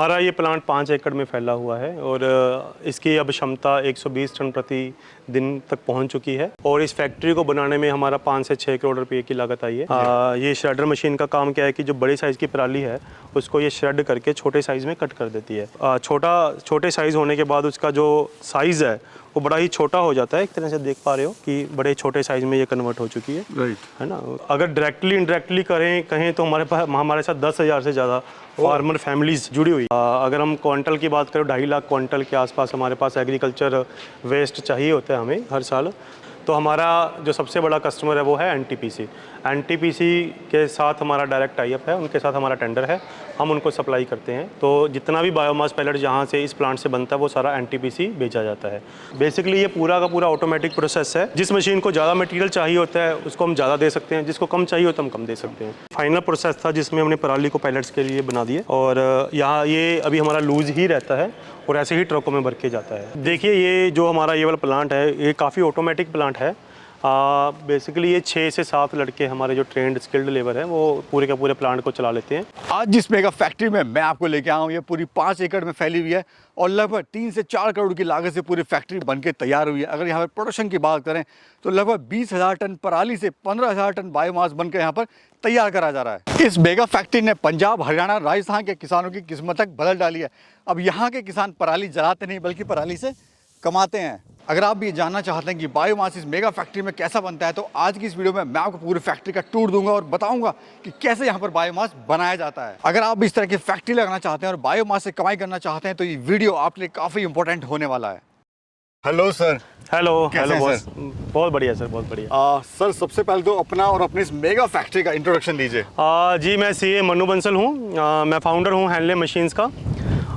हमारा ये प्लांट 5 एकड़ में फैला हुआ है और इसकी अब क्षमता 120 टन प्रति दिन तक पहुंच चुकी है और इस फैक्ट्री को बनाने में हमारा 5 से 6 करोड़ रुपए की लागत आई है। ये श्रेडर मशीन का काम क्या है कि जो बड़ी साइज़ की पराली है उसको ये श्रेड करके छोटे साइज़ में कट कर देती है। छोटे साइज़ होने के बाद उसका जो साइज़ है वो बड़ा ही छोटा हो जाता है। एक तरह से देख पा रहे हो कि बड़े छोटे साइज़ में ये कन्वर्ट हो चुकी है, है ना। अगर डायरेक्टली इनडायरेक्टली कहें तो हमारे साथ 10,000 से ज़्यादा फार्मर फैमिलीज जुड़ी हुई। अगर हम क्वांटल की बात करें 2.5 लाख क्वांटल के आसपास हमारे पास एग्रीकल्चर वेस्ट चाहिए होता है हमें हर साल। तो हमारा जो सबसे बड़ा कस्टमर है वो है एनटीपीसी। एनटीपीसी के साथ हमारा डायरेक्ट टाई अप है, उनके साथ हमारा टेंडर है, हम उनको सप्लाई करते हैं। तो जितना भी बायोमास पैलेट जहाँ से इस प्लांट से बनता है वो सारा एनटीपीसी भेजा जाता है। बेसिकली ये पूरा का पूरा ऑटोमेटिक प्रोसेस है। जिस मशीन को ज़्यादा मटेरियल चाहिए होता है उसको हम ज़्यादा दे सकते हैं, जिसको कम चाहिए होता है हम कम दे सकते हैं। फाइनल प्रोसेस था जिसमें हमने पराली को पैलेट्स के लिए बना दिए और यहाँ ये अभी हमारा लूज ही रहता है और ऐसे ही ट्रकों में भर के जाता है। देखिए ये जो हमारा ये वाला प्लांट है ये काफ़ी ऑटोमेटिक प्लांट है। बेसिकली ये 6 से 7 लड़के हमारे जो ट्रेंड स्किल्ड लेबर हैं वो पूरे का पूरे प्लांट को चला लेते हैं। आज जिस मेगा फैक्ट्री में मैं आपको लेके आया हूँ ये पूरी 5 एकड़ में फैली हुई है और लगभग 3 से 4 करोड़ की लागत से पूरी फैक्ट्री बनके तैयार हुई है। अगर यहाँ पर प्रोडक्शन की बात करें तो लगभग 20,000 टन पराली से 15,000 टन बायोमास बनकर यहाँ पर तैयार करा जा रहा है। इस मेगा फैक्ट्री ने पंजाब, हरियाणा, राजस्थान के किसानों की किस्मत तक बदल डाली है। अब यहाँ के किसान पराली जलाते नहीं बल्कि पराली से कमाते हैं। अगर आप भी जानना चाहते हैं कि बायोमास इस मेगा फैक्ट्री में कैसा बनता है तो आज की इस वीडियो में मैं आपको पूरी फैक्ट्री का टूर दूंगा और बताऊंगा कि कैसे यहाँ पर बायोमास बनाया जाता है। अगर आप भी इस तरह की फैक्ट्री लगाना चाहते हैं और बायोमास से कमाई करना चाहते हैं तो ये वीडियो आपके लिए काफ़ी इंपॉर्टेंट होने वाला है। Hello sir. Hello boss. बहुत बढ़िया सर, बहुत बढ़िया। सर सबसे पहले तो अपना और अपनी इस मेगा फैक्ट्री का इंट्रोडक्शन दीजिए। जी मैं सीए मनु बंसल हूँ। मैं फाउंडर हूँ हैंडले मशीन्स का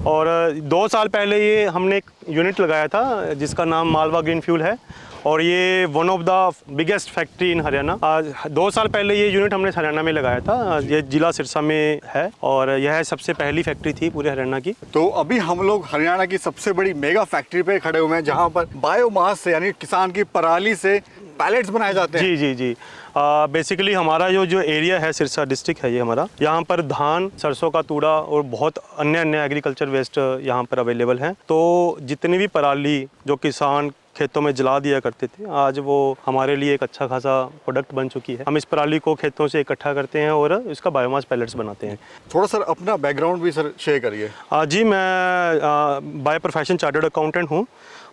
और 2 साल पहले ये हमने एक यूनिट लगाया था जिसका नाम मालवा ग्रीन फ्यूल है और ये one of the biggest factory in Haryana. 2 साल पहले ये यूनिट हमने हरियाणा में लगाया था। ये जिला सिरसा में है और यह सबसे पहली फैक्ट्री थी पूरे हरियाणा की। तो अभी हम लोग हरियाणा की सबसे बड़ी मेगा फैक्ट्री पे खड़े हुए हैं जहाँ पर बायोमास से यानी किसान की पराली से पैलेट्स बनाए जाते हैं। जी। बेसिकली हमारा जो एरिया है सिरसा डिस्ट्रिक्ट है ये हमारा, यहाँ पर धान, सरसों का तूड़ा और बहुत अन्य एग्रीकल्चर वेस्ट यहाँ पर अवेलेबल हैं। तो जितनी भी पराली जो किसान खेतों में जला दिया करते थे आज वो हमारे लिए एक अच्छा खासा प्रोडक्ट बन चुकी है। हम इस पराली को खेतों से इकट्ठा करते हैं और इसका बायोमास पैलेट्स बनाते हैं। थोड़ा सर अपना बैकग्राउंड भी सर शेयर करिए। जी मैं बाय प्रोफेशन चार्टर्ड अकाउंटेंट हूँ।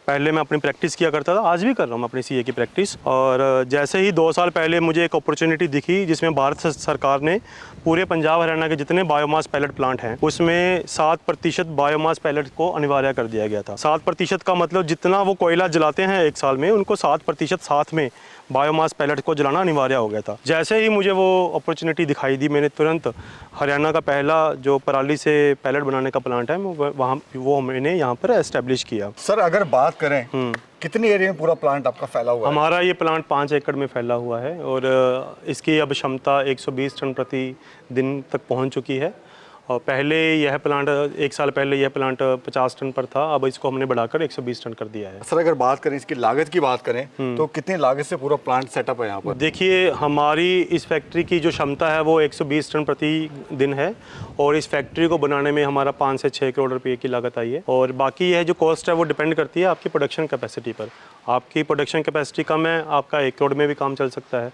पहले मैं अपनी प्रैक्टिस किया करता था, आज भी कर रहा हूँ अपनी सीए की प्रैक्टिस। और जैसे ही 2 साल पहले मुझे एक अपॉर्चुनिटी दिखी जिसमें भारत सरकार ने पूरे पंजाब हरियाणा के जितने बायोमास पैलेट प्लांट हैं उसमें 7% बायोमास पैलेट को अनिवार्य कर दिया गया था। 7% का मतलब जितना वो कोयला जलाते हैं एक साल में उनको 7% साथ में बायोमास पैलेट को जलाना अनिवार्य हो गया था। जैसे ही मुझे वो अपॉर्चुनिटी दिखाई दी मैंने तुरंत हरियाणा का पहला जो पराली से पैलेट बनाने का प्लांट है वो मैंने यहाँ पर एस्टेब्लिश किया। सर अगर बात करें कितनी एरिया में पूरा प्लांट आपका फैला हुआ है? हमारा ये प्लांट 5 एकड़ में फैला हुआ है और इसकी अब क्षमता 120 टन प्रति दिन तक पहुँच चुकी है। और पहले यह प्लांट 1 साल पहले यह प्लांट 50 टन पर था, अब इसको हमने बढ़ाकर 120 टन कर दिया है। सर अगर बात करें इसकी लागत की बात करें तो कितनी लागत से पूरा प्लांट सेटअप है यहाँ पर? देखिए हमारी इस फैक्ट्री की जो क्षमता है वो 120 टन प्रति दिन है और इस फैक्ट्री को बनाने में हमारा 5 से 6 करोड़ रुपए की लागत आई है। और बाकी यह जो कॉस्ट है वो डिपेंड करती है आपकी प्रोडक्शन कैपेसिटी पर। आपकी प्रोडक्शन कैपेसिटी कम है आपका 1 करोड़ में भी काम चल सकता है,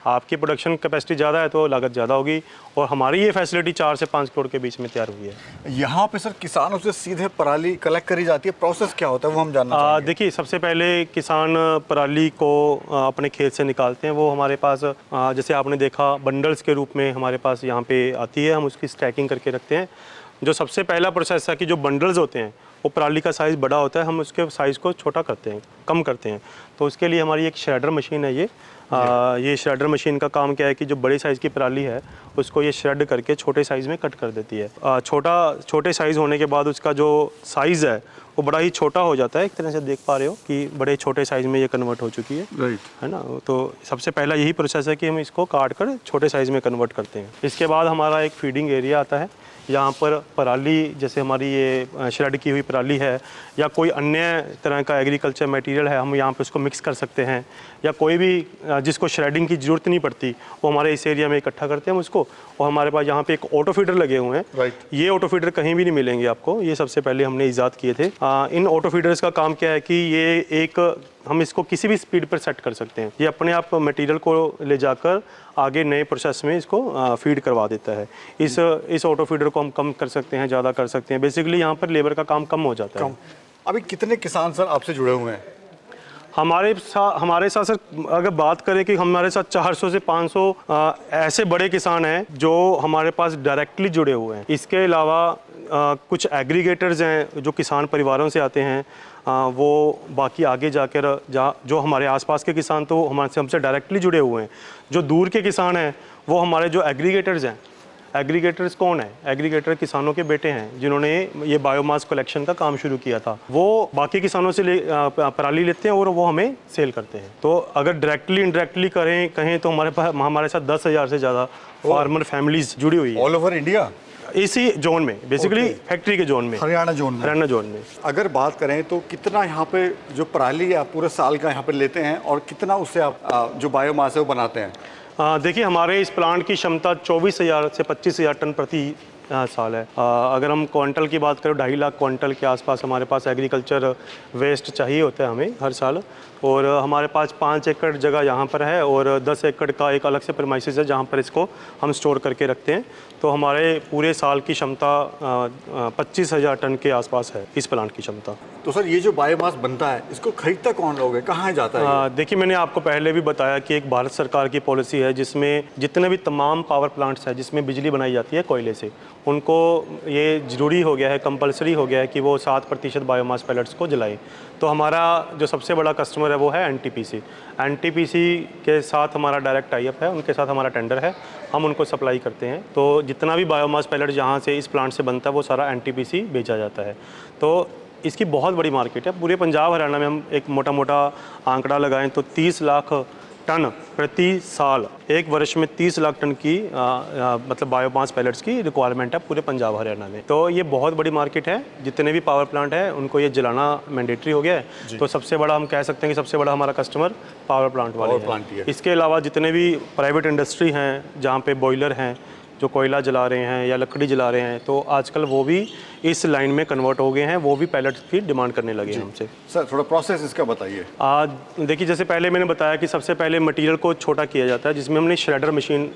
आपकी प्रोडक्शन कैपेसिटी ज़्यादा है तो लागत ज़्यादा होगी। और हमारी ये फैसिलिटी 4 से 5 करोड़ के बीच में तैयार हुई है। यहाँ पे सर किसानों से सीधे पराली कलेक्ट करी जाती है, प्रोसेस क्या होता है वो हम जानना चाहेंगे। देखिए सबसे पहले किसान पराली को अपने खेत से निकालते हैं। वो हमारे पास जैसे आपने देखा बंडल्स के रूप में हमारे पास यहाँ पे आती है, हम उसकी स्टैकिंग करके रखते हैं। जो सबसे पहला प्रोसेस है कि जो बंडल्स होते हैं वो पराली का साइज़ बड़ा होता है, हम उसके साइज़ को छोटा करते हैं, कम करते हैं। तो उसके लिए हमारी एक श्रेडर मशीन है ये श्रेडर मशीन का काम क्या है कि जो बड़ी साइज़ की पराली है उसको ये श्रेड करके छोटे साइज़ में कट कर देती है। छोटे साइज़ होने के बाद उसका जो साइज़ है वो बड़ा ही छोटा हो जाता है। एक तरह से देख पा रहे हो कि बड़े छोटे साइज़ में ये कन्वर्ट हो चुकी है, है ना। तो सबसे पहला यही प्रोसेस है कि हम इसको काट कर छोटे साइज़ में कन्वर्ट करते हैं। इसके बाद हमारा एक फीडिंग एरिया आता है। यहाँ पर पराली, जैसे हमारी ये श्रेड की हुई पराली है या कोई अन्य तरह का एग्रीकल्चर मटेरियल है, हम यहाँ पे उसको मिक्स कर सकते हैं। या कोई भी जिसको श्रेडिंग की ज़रूरत नहीं पड़ती वो हमारे इस एरिया में इकट्ठा करते हैं हम उसको। और हमारे पास यहाँ पे एक ऑटो फीडर लगे हुए हैं। राइट। ये ऑटो फीडर कहीं भी नहीं मिलेंगे आपको, ये सबसे पहले हमने ईजाद किए थे। इन ऑटो फीडर्स का काम क्या है कि ये एक हम इसको किसी भी स्पीड पर सेट कर सकते हैं। ये अपने आप मटेरियल को ले जाकर आगे नए प्रोसेस में इसको फीड करवा देता है। इस ऑटो फीडर को हम कम कर सकते हैं, ज़्यादा कर सकते हैं। बेसिकली यहाँ पर लेबर का काम कम हो जाता है। अभी कितने किसान सर आपसे जुड़े हुए हैं? हमारे साथ सर अगर बात करें कि हमारे साथ 400 से 500 ऐसे बड़े किसान हैं जो हमारे पास डायरेक्टली जुड़े हुए हैं। इसके अलावा कुछ एग्रीगेटर्स हैं जो किसान परिवारों से आते हैं, वो बाकी आगे जाकर जो हमारे आसपास के किसान तो हमसे डायरेक्टली जुड़े हुए हैं। जो दूर के किसान हैं वो हमारे जो एग्रीगेटर्स हैं। एग्रीगेटर्स कौन है? एग्रीगेटर किसानों के बेटे हैं जिन्होंने ये बायोमास कलेक्शन का काम शुरू किया था। वो बाकी किसानों से पराली लेते हैं और वो हमें सेल करते हैं। तो अगर डायरेक्टली इनडायरेक्टली कहें तो हमारे साथ 10,000 से ज़्यादा फार्मर फैमिलीज जुड़ी हुई है ऑल ओवर इंडिया, इसी जोन में, बेसिकली फैक्ट्री के जोन में, हरियाणा जोन में। अगर बात करें तो कितना यहाँ पे जो पराली आप पूरे साल का यहाँ पे लेते हैं और कितना उससे आप जो बायोमास है वो बनाते हैं? देखिए, हमारे इस प्लांट की क्षमता 24,000 से 25,000 टन प्रति साल है। अगर हम क्वांटल की बात करें, 2.5 लाख क्वांटल के आसपास हमारे पास एग्रीकल्चर वेस्ट चाहिए होता है हमें हर साल। और हमारे पास 5 एकड़ जगह यहाँ पर है और 10 एकड़ का एक अलग से प्रीमाइसेस है जहाँ पर इसको हम स्टोर करके रखते हैं। तो हमारे पूरे साल की क्षमता 25,000 टन के आसपास है इस प्लांट की क्षमता। तो सर ये जो बायोमास बनता है इसको खरीदता कौन लोग है, कहाँ जाता है? देखिए, मैंने आपको पहले भी बताया कि एक भारत सरकार की पॉलिसी है जिसमें जितने भी तमाम पावर प्लांट्स हैं जिसमें बिजली बनाई जाती है कोयले से, उनको ये ज़रूरी हो गया है, कंपलसरी हो गया है कि वो 7% बायोमास पैलेट्स को जलाएं। तो हमारा जो सबसे बड़ा कस्टमर है वो है एनटीपीसी। एनटीपीसी के साथ हमारा डायरेक्ट टाई अप है, उनके साथ हमारा टेंडर है, हम उनको सप्लाई करते हैं। तो जितना भी बायोमास पैलेट जहाँ से इस प्लांट से बनता है वो सारा एनटीपीसी बेचा जाता है। तो इसकी बहुत बड़ी मार्केट है। पूरे पंजाब हरियाणा में हम एक मोटा मोटा आंकड़ा लगाएं तो 30 लाख टन प्रति साल, एक वर्ष में 30 लाख टन की मतलब बायोमास पैलेट्स की रिक्वायरमेंट है पूरे पंजाब हरियाणा में। तो ये बहुत बड़ी मार्केट है। जितने भी पावर प्लांट है उनको ये जलाना मैंडेटरी हो गया है। तो सबसे बड़ा हम कह सकते हैं कि सबसे बड़ा हमारा कस्टमर पावर प्लांट वाले हैं। इसके अलावा जितने भी प्राइवेट इंडस्ट्री हैं जहाँ पे बॉयलर हैं जो कोयला जला रहे हैं या लकड़ी जला रहे हैं, तो आजकल वो भी इस लाइन में कन्वर्ट हो गए हैं, वो भी पैलेट्स की डिमांड करने लगे हैं हमसे। सर थोड़ा प्रोसेस इसका बताइए। देखिए, जैसे पहले मैंने बताया कि सबसे पहले मटेरियल को छोटा किया जाता है जिसमें हमने श्रेडर मशीन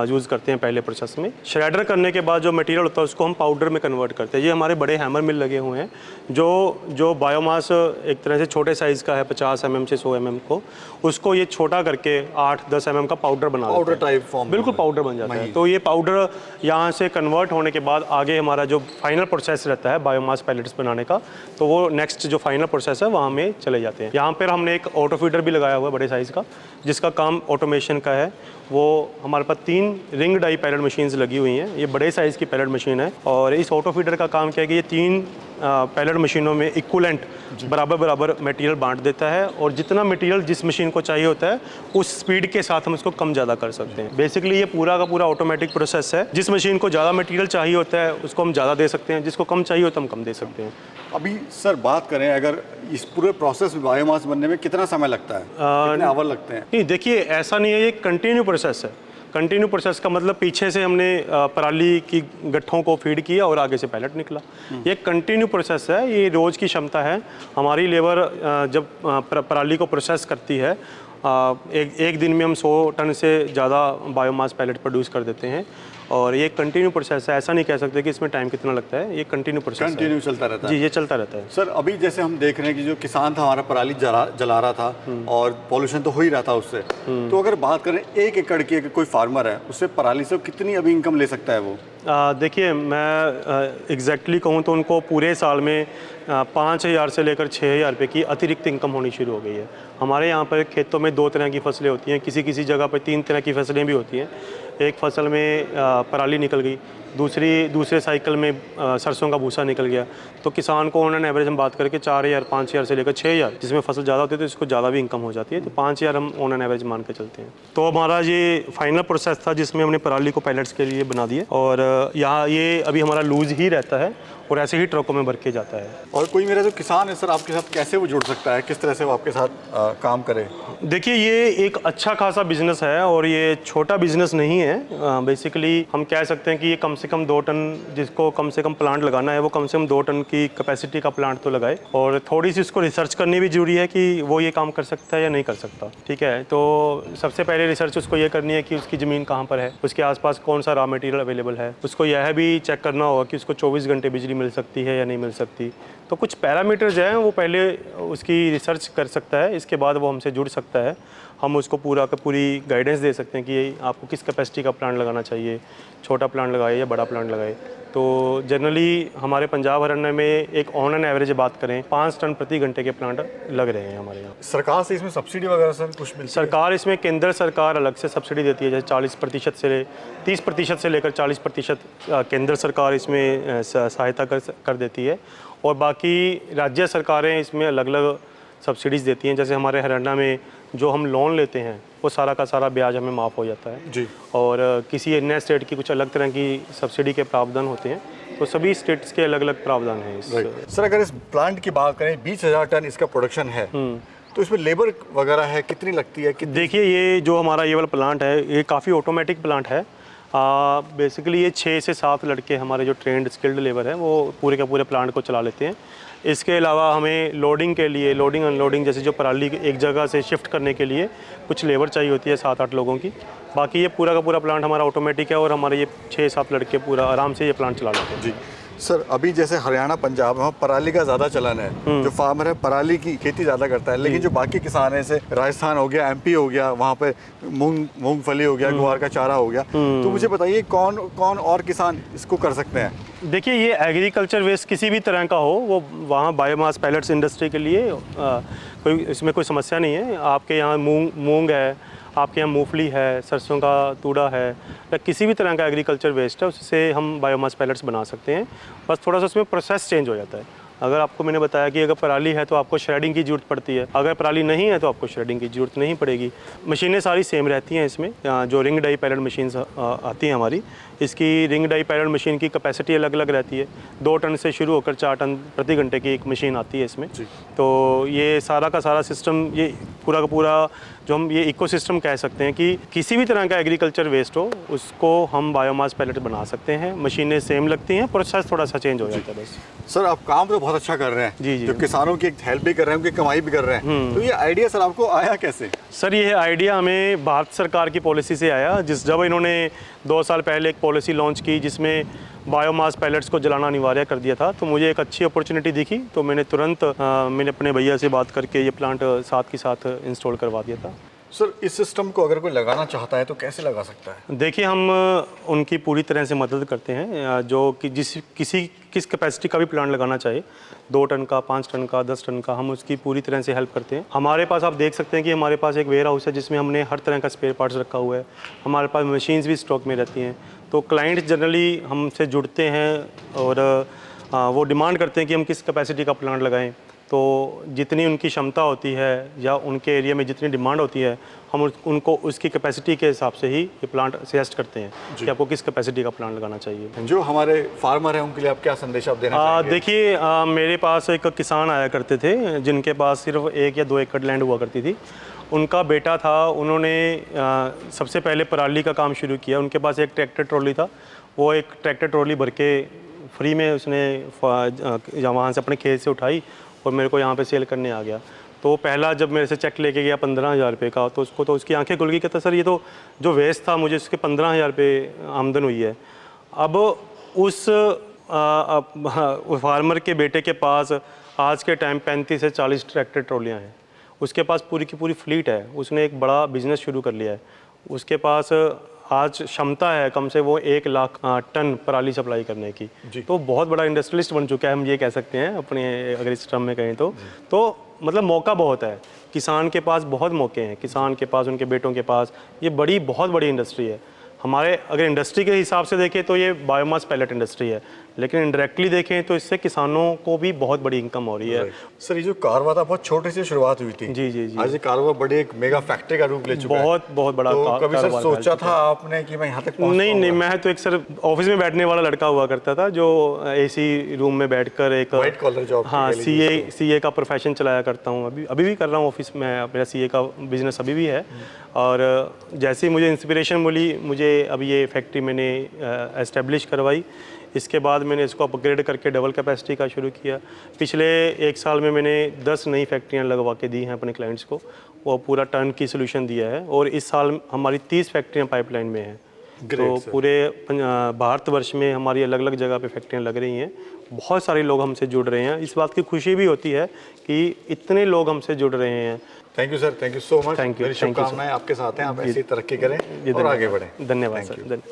यूज़ करते हैं पहले प्रोसेस में। श्रेडर करने के बाद जो मटेरियल होता है उसको हम पाउडर में कन्वर्ट करते हैं। ये हमारे बड़े हैमर मिल लगे हुए हैं जो बायोमास एक तरह से छोटे साइज़ का है 50 mm से 100 mm को, उसको ये छोटा करके 8-10 mm का पाउडर बना देते हैं। पाउडर टाइप फॉर्म, बिल्कुल पाउडर बन जाता है। तो ये पाउडर यहाँ से कन्वर्ट होने के बाद आगे हमारा जो फाइनल प्रोसेस रहता है बायोमास पैलेट्स बनाने का, तो वो नेक्स्ट जो फाइनल प्रोसेस है वहाँ में चले जाते हैं। यहाँ पर हमने एक ऑटो फीडर भी लगाया हुआ है बड़े साइज़ का, जिसका काम ऑटोमेशन का है। वो हमारे पास 3 रिंग डाई पैलेट मशीन्स लगी हुई हैं। ये बड़े साइज़ की पैलेट मशीन है और इस ऑटो फीडर का काम क्या है कि ये 3 पैलेट मशीनों में इक्वलेंट बराबर मटेरियल बांट देता है और जितना मटेरियल जिस मशीन को चाहिए होता है उस स्पीड के साथ हम इसको कम ज़्यादा कर सकते हैं। बेसिकली ये पूरा का पूरा ऑटोमेटिक प्रोसेस है। जिस मशीन को ज़्यादा मटेरियल चाहिए होता है उसको हम ज़्यादा दे सकते हैं, जिसको कम चाहिए होता है हम कम दे सकते हैं। अभी सर बात करें अगर इस पूरे प्रोसेस में बायोमास बनने में कितना समय लगता है, कितने आवर लगते हैं? नहीं, देखिए ऐसा नहीं है, ये कंटिन्यू प्रोसेस है। कंटिन्यू प्रोसेस का मतलब पीछे से हमने पराली की गट्ठों को फीड किया और आगे से पैलेट निकला। ये कंटिन्यू प्रोसेस है, ये रोज़ की क्षमता है। हमारी लेबर जब पराली को प्रोसेस करती है एक दिन में हम 100 टन से ज़्यादा बायोमास पैलेट प्रोड्यूस कर देते हैं और ये कंटिन्यू प्रोसेस है। ऐसा नहीं कह सकते कि इसमें टाइम कितना लगता है, ये कंटिन्यू प्रोसेस कंटिन्यू चलता रहता है। जी, ये चलता रहता है। सर अभी जैसे हम देख रहे हैं कि जो किसान था हमारा पराली जला रहा था और पॉल्यूशन तो हो ही रहा था उससे, तो अगर बात करें 1 एकड़ की, कोई फार्मर है उससे पराली से कितनी अभी इनकम ले सकता है वो? देखिए, मैं एग्जैक्टली कहूँ तो उनको पूरे साल में 5,000 से लेकर 6,000 रुपये की अतिरिक्त इनकम होनी शुरू हो गई है। हमारे यहाँ पर खेतों में 2 तरह की फसलें होती हैं, किसी किसी जगह पर 3 तरह की फसलें भी होती हैं। एक फसल में पराली निकल गई, दूसरे साइकिल में सरसों का भूसा निकल गया, तो किसान को ऑन एन एवरेज हम बात करके 4,000 5,000 से लेकर 6,000, जिसमें फसल ज़्यादा होती है तो इसको ज़्यादा भी इनकम हो जाती है, तो 5,000 हम ऑन एन एवरेज मान के चलते हैं। तो हमारा ये फाइनल प्रोसेस था जिसमें हमने पराली को पैलेट्स के लिए बना दिए, और यहाँ ये अभी हमारा लूज ही रहता है और ऐसे ही ट्रकों में भर के जाता है। और कोई मेरा जो किसान है सर, आपके साथ कैसे वो जुड़ सकता है, किस तरह से वो आपके साथ काम करे? देखिए, ये एक अच्छा खासा बिजनेस है और ये छोटा बिजनेस नहीं है। बेसिकली हम कह सकते हैं कि ये कम से कम 2 टन, जिसको कम से कम प्लांट लगाना है वो कम से कम 2 टन की कैपेसिटी का प्लांट तो लगाए, और थोड़ी सी इसको रिसर्च करनी भी जरूरी है कि वो ये काम कर सकता है या नहीं कर सकता। ठीक है, तो सबसे पहले रिसर्च उसको ये करनी है कि उसकी ज़मीन कहाँ पर है, उसके आसपास कौन सा रॉ मटेरियल अवेलेबल है, उसको यह भी चेक करना होगा कि उसको 24 घंटे बिजली मिल सकती है या नहीं मिल सकती। तो कुछ पैरामीटर्स हैं, वो पहले उसकी रिसर्च कर सकता है, इसके बाद वो हमसे जुड़ सकता है। हम उसको पूरा का पूरी गाइडेंस दे सकते हैं कि आपको किस कैपेसिटी का प्लांट लगाना चाहिए, छोटा प्लांट लगाए या बड़ा प्लांट लगाए। तो जनरली हमारे पंजाब हरियाणा में एक ऑन एन एवरेज बात करें 5 टन प्रति घंटे के प्लांट लग रहे हैं हमारे यहाँ। सरकार से इसमें सब्सिडी वगैरह सर कुछ मिलती है? सरकार इसमें केंद्र सरकार अलग से सब्सिडी देती है, जैसे 40% से 30% से लेकर 40% केंद्र सरकार इसमें सहायता कर देती है, और बाकी राज्य सरकारें इसमें अलग अलग सब्सिडीज़ देती हैं। जैसे हमारे हरियाणा में जो हम लोन लेते हैं वो सारा का सारा ब्याज हमें माफ़ हो जाता है जी, और किसी अन्य स्टेट की कुछ अलग तरह की सब्सिडी के प्रावधान होते हैं, तो सभी स्टेट्स के अलग अलग प्रावधान हैं इस। सर अगर इस प्लांट की बात करें, 20,000 टन इसका प्रोडक्शन है, तो इसमें लेबर वगैरह है कितनी लगती है? देखिए, ये जो हमारा ये वाला प्लांट है ये काफ़ी ऑटोमेटिक प्लांट है। बेसिकली ये 6 से 7 लड़के हमारे जो ट्रेंड स्किल्ड लेबर हैं वो पूरे के पूरे प्लांट को चला लेते हैं। इसके अलावा हमें लोडिंग के लिए, लोडिंग अनलोडिंग जैसे जो पराली एक जगह से शिफ्ट करने के लिए कुछ लेबर चाहिए होती है 7-8 लोगों की। बाकी ये पूरा का पूरा प्लांट हमारा ऑटोमेटिक है और हमारे ये 6-7 लड़के पूरा आराम से ये प्लांट चला लेते हैं। जी सर, अभी जैसे हरियाणा पंजाब में पराली का ज़्यादा चलन है, जो फार्मर है पराली की खेती ज़्यादा करता है, लेकिन जो बाकी किसान है जैसे राजस्थान हो गया, MP हो गया, वहाँ पे मूंगफली हो गया, ग्वार का चारा हो गया, तो मुझे बताइए कौन कौन और किसान इसको कर सकते हैं? देखिए, ये एग्रीकल्चर वेस्ट किसी भी तरह का हो, वो वहाँ बायोमास पैलेट्स इंडस्ट्री के लिए कोई इसमें कोई समस्या नहीं है। आपके यहाँ मूंग है, आपके यहाँ मूंगफली है, सरसों का तूड़ा है, या किसी भी तरह का एग्रीकल्चर वेस्ट है, उससे हम बायोमास पैलेट्स बना सकते हैं। बस थोड़ा सा उसमें प्रोसेस चेंज हो जाता है। अगर आपको मैंने बताया कि अगर पराली है तो आपको श्रेडिंग की ज़रूरत पड़ती है, अगर पराली नहीं है तो आपको श्रेडिंग की ज़रूरत नहीं पड़ेगी। मशीनें सारी सेम रहती हैं इसमें। जो रिंग डाई पैलेट मशीन्स आती हैं हमारी, इसकी रिंग डाई पैलेट मशीन की कैपेसिटी अलग अलग रहती है। 2 टन से शुरू होकर 4 टन प्रति घंटे की एक मशीन आती है इसमें। तो ये सारा का सारा सिस्टम, ये पूरा का पूरा जो हम ये इकोसिस्टम कह सकते हैं कि किसी भी तरह का एग्रीकल्चर वेस्ट हो उसको हम बायोमास पैलेट बना सकते हैं। मशीनें सेम लगती हैं, प्रोसेस थोड़ा सा चेंज हो जाता है बस। सर आप काम तो बहुत अच्छा कर रहे हैं, जी। जो किसानों की हेल्प भी कर रहे हैं, उनकी कमाई भी कर रहे हैं, तो ये आइडिया सर आपको आया कैसे? सर, ये आइडिया हमें भारत सरकार की पॉलिसी से आया। जब इन्होंने 2 साल पहले एक पॉलिसी लॉन्च की जिसमें बायोमास पैलेट्स को जलाना अनिवार्य कर दिया था, तो मुझे एक अच्छी अपॉर्चुनिटी दिखी, तो मैंने तुरंत मैंने अपने भैया से बात करके ये प्लांट साथ के साथ इंस्टॉल करवा दिया था। सर इस सिस्टम को अगर कोई लगाना चाहता है तो कैसे लगा सकता है? देखिए, हम उनकी पूरी तरह से मदद करते हैं। जो कि किस कैपेसिटी का भी प्लांट लगाना चाहे, 2 टन का, 5 टन का, 10 टन का, हम उसकी पूरी तरह से हेल्प करते हैं। हमारे पास आप देख सकते हैं कि हमारे पास एक वेयर हाउस है जिसमें हमने हर तरह का स्पेयर पार्ट्स रखा हुआ है। हमारे पास मशीन्स भी स्टॉक में रहती हैं। तो क्लाइंट्स जनरली हमसे जुड़ते हैं और वो डिमांड करते हैं कि हम किस कैपेसिटी का प्लांट लगाएं। तो जितनी उनकी क्षमता होती है या उनके एरिया में जितनी डिमांड होती है, हम उनको उसकी कैपेसिटी के हिसाब से ही ये प्लांट सजेस्ट करते हैं कि आपको किस कैपेसिटी का प्लांट लगाना चाहिए। जो हमारे फार्मर हैं उनके लिए आप क्या संदेश आप देना चाहेंगे? देखिए, मेरे पास एक किसान आया करते थे जिनके पास सिर्फ 1 या 2 एकड़ लैंड हुआ करती थी। उनका बेटा था, उन्होंने सबसे पहले पराली का काम शुरू किया। उनके पास एक ट्रैक्टर ट्रॉली था, वो एक ट्रैक्टर ट्रॉली भर के फ्री में उसने वहाँ से अपने खेत से उठाई और मेरे को यहाँ पे सेल करने आ गया। तो पहला जब मेरे से चेक लेके गया 15,000 रुपये का, तो उसको तो उसकी आंखें खुल गई। कहता सर ये तो जो वेस्ट था मुझे उसके 15,000 रुपये आमदन हुई है। अब उस फार्मर के बेटे के पास आज के टाइम 35 से 40 ट्रैक्टर ट्रॉलियाँ हैं। उसके पास पूरी की पूरी फ्लीट है। उसने एक बड़ा बिजनेस शुरू कर लिया है। उसके पास आज क्षमता है कम से वो 1 लाख टन पराली सप्लाई करने की। तो बहुत बड़ा इंडस्ट्रियलिस्ट बन चुका है, हम ये कह सकते हैं अपने अगर इस टर्म में कहें तो मतलब मौका बहुत है। किसान के पास बहुत मौके हैं, किसान के पास, उनके बेटों के पास, ये बहुत बड़ी इंडस्ट्री है। हमारे अगर इंडस्ट्री के हिसाब से देखें तो ये बायोमास पैलेट इंडस्ट्री है, लेकिन इंडायरेक्टली देखें तो इससे किसानों को भी बहुत बड़ी इनकम हो रही है। सर ये जो कारवा था बहुत छोटे से शुरुआत हुई थी, जी जी जी, आज ये कारवा बड़े एक मेगा फैक्ट्री का रूप ले चुका है। बहुत बहुत बड़ा तो कभी सर कारोबार सोचा फैल था आपने कि मैं यहाँ तक पहुँच नहीं नहीं, पाऊंगा? मैं तो एक सर ऑफिस में बैठने वाला लड़का हुआ करता था जो एसी रूम में बैठकर एक White collar job हाँ कह लीजिए सीए का प्रोफेशन चलाया करता हूँ। अभी भी कर रहा हूँ ऑफिस में, मेरा सीए का बिजनेस अभी भी है। और जैसे ही मुझे इंस्पिरेशन मिली, मुझे अभी ये फैक्ट्री मैंने एस्टेब्लिश करवाई। इसके बाद मैंने इसको अपग्रेड करके डबल कैपेसिटी का शुरू किया। पिछले 1 साल में मैंने 10 नई फैक्ट्रियाँ लगवा के दी हैं अपने क्लाइंट्स को, वो पूरा टर्न की सोल्यूशन दिया है। और इस साल हमारी 30 फैक्ट्रियाँ पाइपलाइन में हैं। तो पूरे भारतवर्ष में हमारी अलग अलग जगह पे फैक्ट्रियाँ लग रही हैं। बहुत सारे लोग हमसे जुड़ रहे हैं, इस बात की खुशी भी होती है कि इतने लोग हमसे जुड़ रहे हैं। Thank you sir, thank you so much. Thank you, मेरी शुभकामनाएं आपके साथ हैं, आप ऐसी तरक्की करें और आगे बढ़ें। धन्यवाद सर।